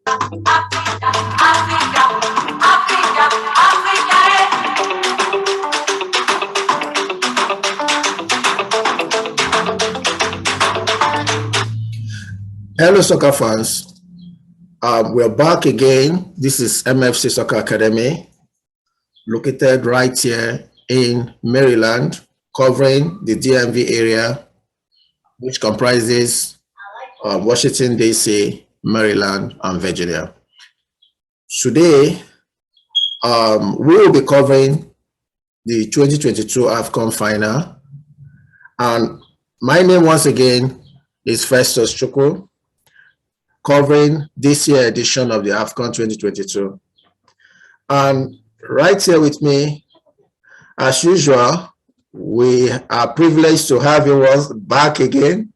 Hello, soccer fans. We're back again. This is MFC Soccer Academy, located right here in Maryland, covering the DMV area, which comprises Washington, D.C., Maryland, and Virginia. Today, we will be covering the 2022 Afcon final. And my name, once again, is Festus Chukwu, covering this year edition of the Afcon 2022. And right here with me, as usual, we are privileged to have him back again.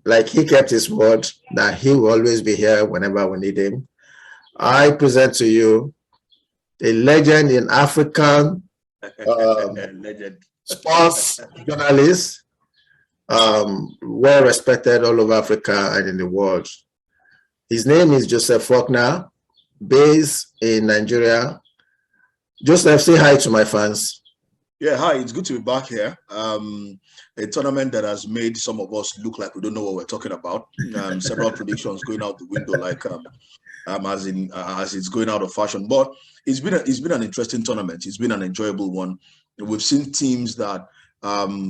Like he kept his word that he will always be here whenever we need him. I present to you a legend in African sports journalist, well respected all over Africa and in the world. His name is Joseph Faulkner, based in Nigeria. Joseph, say hi to my fans. Yeah, hi, it's good to be back here. A tournament that has made some of us look like we don't know what we're talking about. Several predictions going out the window, like as it's going out of fashion. But it's been an interesting tournament. It's been an enjoyable one. We've seen teams that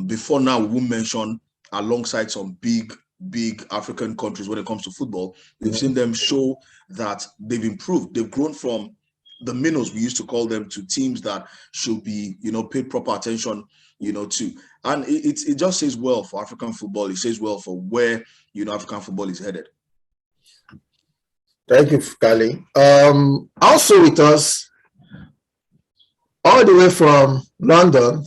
before now we won't mention alongside some big African countries when it comes to football. We've seen them show that they've improved. They've grown from the minnows, we used to call them, to teams that should be, paid proper attention, to. And it just says well for African football. It says well for where, African football is headed. Thank you, Kali. Also with us, all the way from London,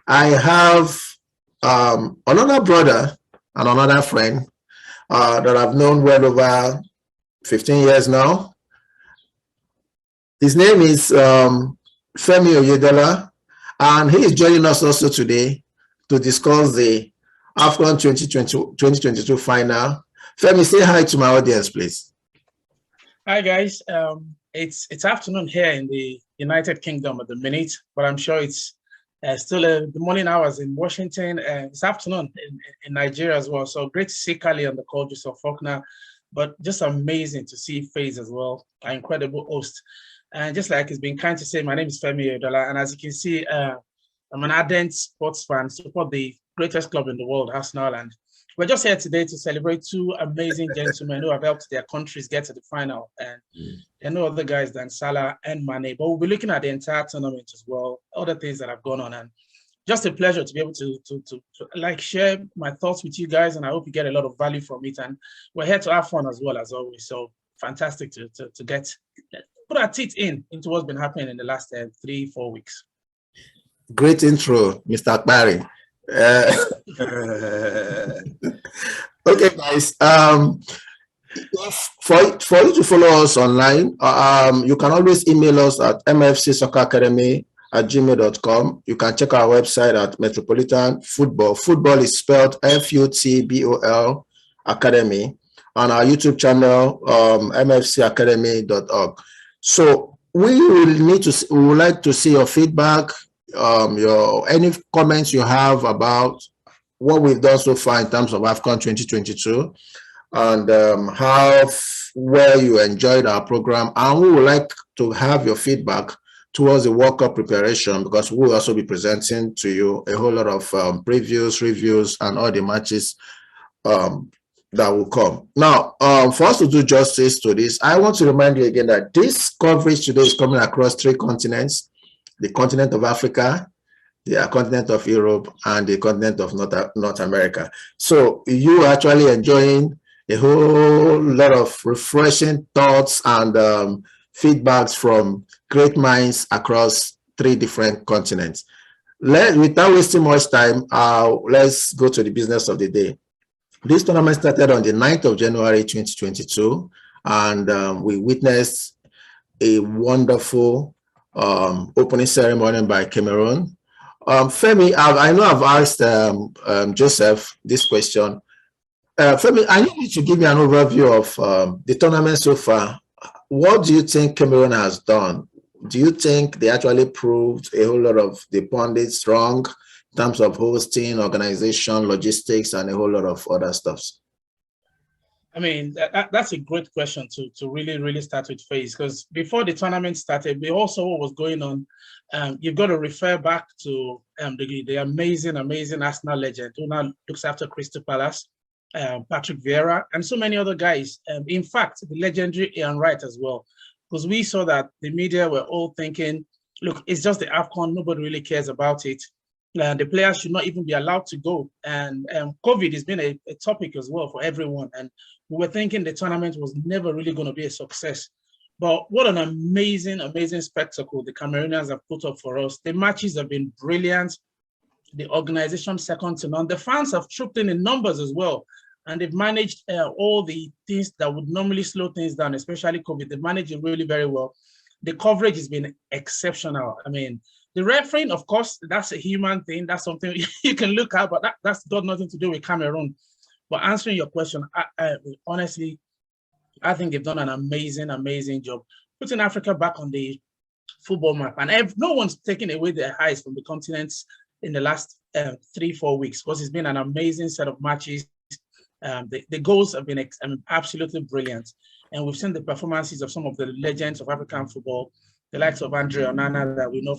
I have another brother and another friend that I've known well over 15 years now. His name is Femi Oyedola, and he is joining us also today to discuss the Afcon 2022 final. Femi, say hi to my audience, please. Hi, guys. It's afternoon here in the United Kingdom at the minute, but I'm sure it's still the morning hours in Washington, and it's afternoon in Nigeria as well. So great to see Kali on the call, Joseph Faulkner, but just amazing to see Faze as well, an incredible host. And just like he's been kind to say, my name is Femi Oyedola, and as you can see, I'm an ardent sports fan, support the greatest club in the world, Arsenal, and we're just here today to celebrate two amazing gentlemen who have helped their countries get to the final. And there are no other guys than Salah and Mane, but we'll be looking at the entire tournament as well, other things that have gone on, and just a pleasure to be able to like share my thoughts with you guys, and I hope you get a lot of value from it. And we're here to have fun as well, as always. So fantastic to put our teeth into what's been happening in the last 3-4 weeks. Great intro, Mr. Akbari. Okay, guys. For you to follow us online, you can always email us at mfcsocceracademy@gmail.com. You can check our website at Metropolitan Football. Football is spelled FUTBOL Academy, on our YouTube channel, mfcacademy.org. So we would like to see your feedback, any comments you have about what we've done so far in terms of Afcon 2022, and how well you enjoyed our program. And we would like to have your feedback towards the World Cup preparation, because we will also be presenting to you a whole lot of previews, reviews, and all the matches that will come. Now, for us to do justice to this, I want to remind you again that this coverage today is coming across 3 continents: the continent of Africa, the continent of Europe, and the continent of North America. So you are actually enjoying a whole lot of refreshing thoughts and feedbacks from great minds across 3 different continents. Without wasting much time, let's go to the business of the day. This tournament started on the 9th of January 2022, and we witnessed a wonderful opening ceremony by Cameroon. Femi, I know I've asked Joseph this question. Femi, I need you to give me an overview of the tournament so far. What do you think Cameroon has done? Do you think they actually proved a whole lot of the pundits wrong in terms of hosting, organization, logistics, and a whole lot of other stuffs? I mean, that's a great question to really start with, Face, because before the tournament started, we also what was going on. You've got to refer back to the amazing Arsenal legend who now looks after Crystal Palace, Patrick Vieira, and so many other guys. In fact, the legendary Ian Wright as well, because we saw that the media were all thinking, look, it's just the Afcon, nobody really cares about it. The players should not even be allowed to go. And COVID has been a topic as well for everyone. And we were thinking the tournament was never really going to be a success. But what an amazing spectacle the Cameroonians have put up for us. The matches have been brilliant. The organization second to none. The fans have trooped in numbers as well. And they've managed all the things that would normally slow things down, especially COVID. They've managed it really very well. The coverage has been exceptional. I mean, the refereeing, of course, that's a human thing. That's something you can look at, but that's got nothing to do with Cameroon. But answering your question, honestly, I think they've done an amazing job putting Africa back on the football map. And no one's taken away their highs from the continents in the last 3-4 weeks, because it's been an amazing set of matches. The goals have been absolutely brilliant. And we've seen the performances of some of the legends of African football, the likes of Andre Onana that we know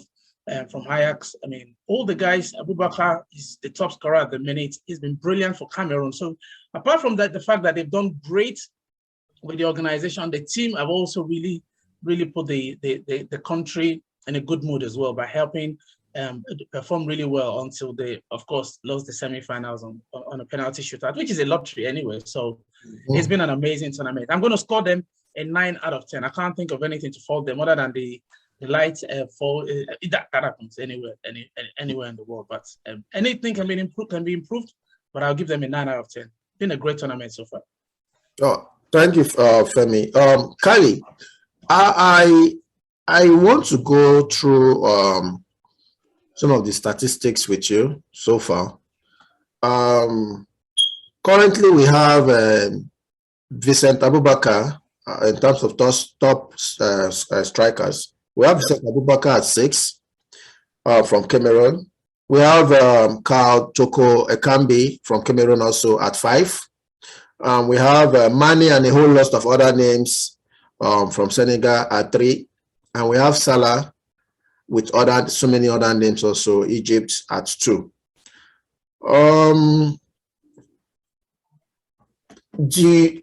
from Ajax. I mean, all the guys, Abubakar is the top scorer at the minute. He's been brilliant for Cameroon. So apart from that, the fact that they've done great with the organization, the team have also really put the country in a good mood as well by helping perform really well until they, of course, lost the semi-finals on a penalty shootout, which is a lottery anyway. So it's been an amazing tournament. I'm going to score them a 9 out of 10. I can't think of anything to fault them other than the light fall. That happens anywhere in the world. But anything can be improved. But I'll give them a 9 out of 10. Been a great tournament so far. Oh, thank you, Femi. Kylie, I want to go through some of the statistics with you so far. Currently, we have Vincent Abubakar in terms of top strikers. We have Vincent Abubakar at 6 from Cameroon. We have Karl Toko Ekambi from Cameroon also at 5. We have Mane and a whole lot of other names from Senegal at 3. And we have Salah with so many other names also, Egypt at 2.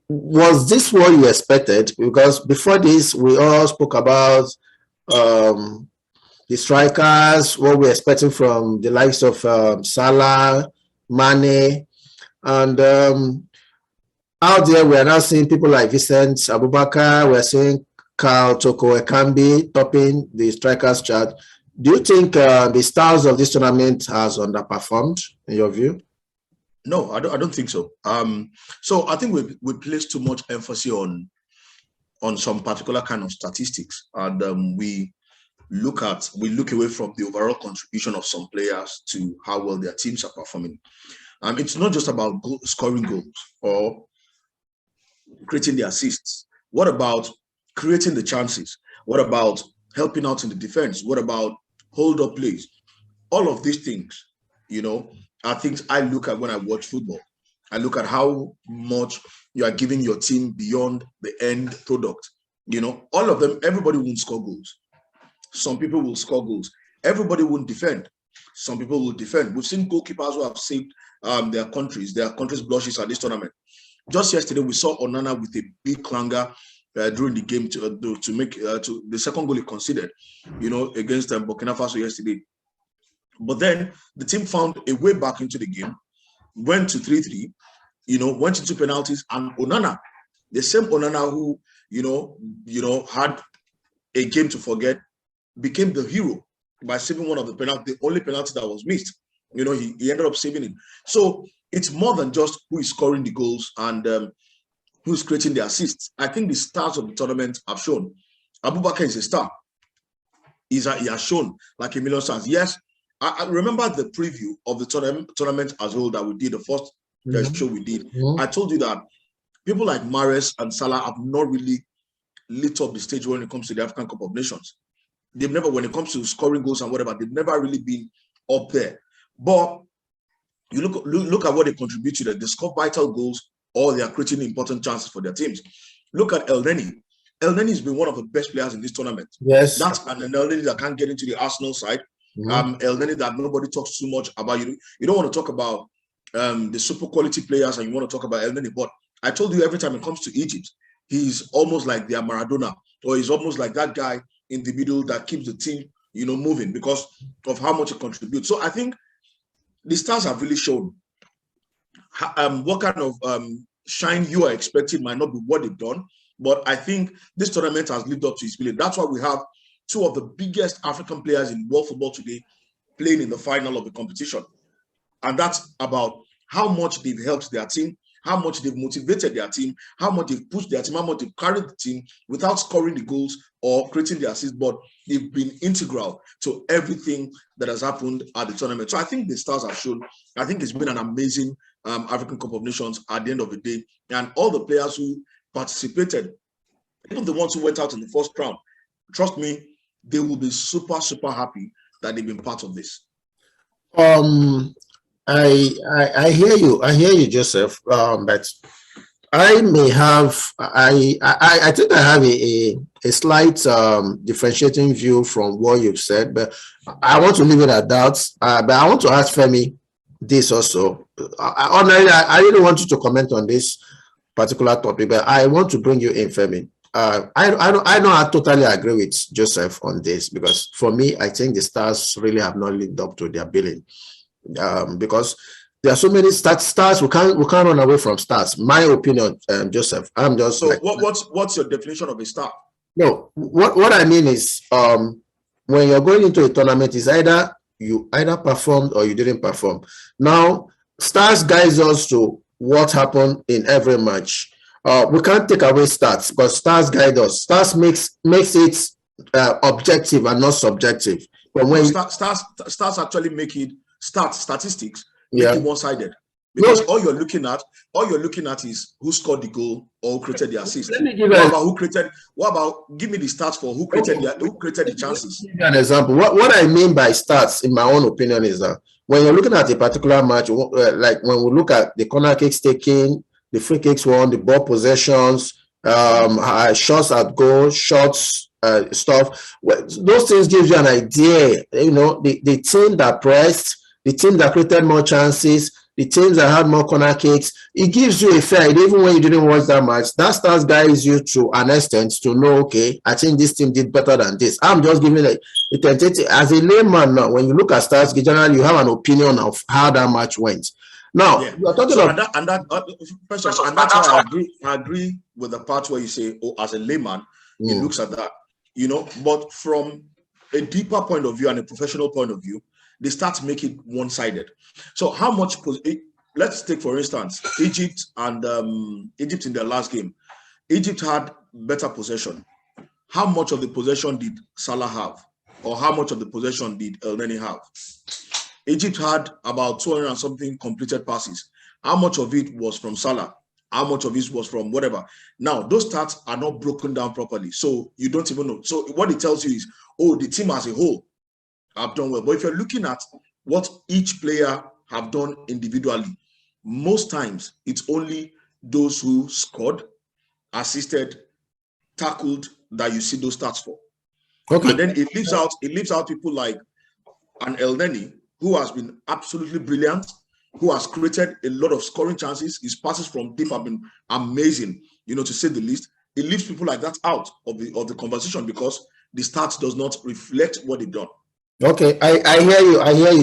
Was this what you expected? Because before this, we all spoke about the strikers, what we're expecting from the likes of Salah, Mane, and out there we are now seeing people like Vincent Abubakar. We're seeing Karl Toko Ekambi topping the strikers chart. Do you think the stars of this tournament has underperformed in your view? No, I don't think so. So I think we place too much emphasis on some particular kind of statistics, and we look away from the overall contribution of some players to how well their teams are performing. It's not just about scoring goals or creating the assists. What about creating the chances? What about helping out in the defense? What about hold-up plays? All of these things, are things I look at when I watch football. I look at how much you are giving your team beyond the end product. All of them, everybody won't score goals. Some people will score goals. Everybody won't defend. Some people will defend. We've seen goalkeepers who have saved their countries' blushes at this tournament. Just yesterday, we saw Onana with a big clanger during the game to make the second goal he conceded, against Burkina Faso yesterday. But then the team found a way back into the game, went to 3-3, went into penalties, and Onana, the same Onana who, had a game to forget, became the hero by saving one of the only penalty that was missed. He ended up saving it. So it's more than just who is scoring the goals and who's creating the assists. I think the stars of the tournament have shown. Abubakar is a star. He has shown like a million stars. Yes, I remember the preview of the tournament as well that we did, the first the show we did, I told you that people like Mahrez and Salah have not really lit up the stage when it comes to the African Cup of Nations. They've never, when it comes to scoring goals and whatever, they've never really been up there. But you look at what they contribute to, that they score vital goals or they are creating important chances for their teams. Look at El Neni. El Neni has been one of the best players in this tournament. Yes. That's an El Neni that can't get into the Arsenal side. El Neni that nobody talks too much about. You don't want to talk about the super quality players and you want to talk about El Neni. But I told you, every time it comes to Egypt, he's almost like their Maradona, or he's almost like that guy in the middle that keeps the team, moving because of how much it contributes. So I think the Stars have really shown what kind of shine you are expecting might not be what they've done, but I think this tournament has lived up to its billing. That's why we have two of the biggest African players in world football today playing in the final of the competition. And that's about how much they've helped their team, how much they've motivated their team, how much they've pushed their team, how much they've carried the team without scoring the goals or creating the assists, but they've been integral to everything that has happened at the tournament. So I think the Stars have shown, I think it's been an amazing African Cup of Nations at the end of the day. And all the players who participated, even the ones who went out in the first round, trust me, they will be super, super happy that they've been part of this. I hear you, Joseph. But I may have, I think I have a slight differentiating view from what you've said, but I want to leave it at that. But I want to ask Femi this also. I really want you to comment on this particular topic, but I want to bring you in, Femi. I totally agree with Joseph on this, because for me, I think the Stars really have not lived up to their billing. Because there are so many stars we can't run away from stars. My opinion, Joseph. I'm just so like, what's your definition of a star? No, what I mean is when you're going into a tournament, is either you performed or you didn't perform. Now, stars guides us to what happened in every match. We can't take away stats because stars guide us. Stars makes it objective and not subjective. But when stars actually make it statistics make it one-sided, because all you're looking at is who scored the goal or who created the assist. Give me the stats for who created the chances? Give you an example. What I mean by stats, in my own opinion, is that when you're looking at a particular match, like when we look at the corner kicks taken, the free kicks won, the ball possessions, shots at goal, shots, stuff. Those things give you an idea. The team that pressed, the team that created more chances, the teams that had more corner kicks, it gives you a fair idea. Even when you didn't watch that match, that Stars guides you to an extent to know, okay, I think this team did better than this. I'm just giving a tentative. As a layman now, when you look at Stars, generally you have an opinion of how that match went. Now, you're talking about... that's why I agree with the part where you say, oh, as a layman, he looks at that, but from a deeper point of view and a professional point of view, they start to make it one-sided. So how much, let's take for instance, Egypt in their last game. Egypt had better possession. How much of the possession did Salah have? Or how much of the possession did El Neni have? Egypt had about 200 and something completed passes. How much of it was from Salah? How much of it was from whatever? Now, those stats are not broken down properly. So you don't even know. So what it tells you is, oh, the team as a whole have done well. But if you're looking at what each player have done individually, most times it's only those who scored, assisted, tackled that you see those stats for. Okay. And then it leaves out people like an El Neni, who has been absolutely brilliant, who has created a lot of scoring chances. His passes from deep have been amazing, to say the least. It leaves people like that out of the conversation because the stats does not reflect what they've done. Okay, I hear you.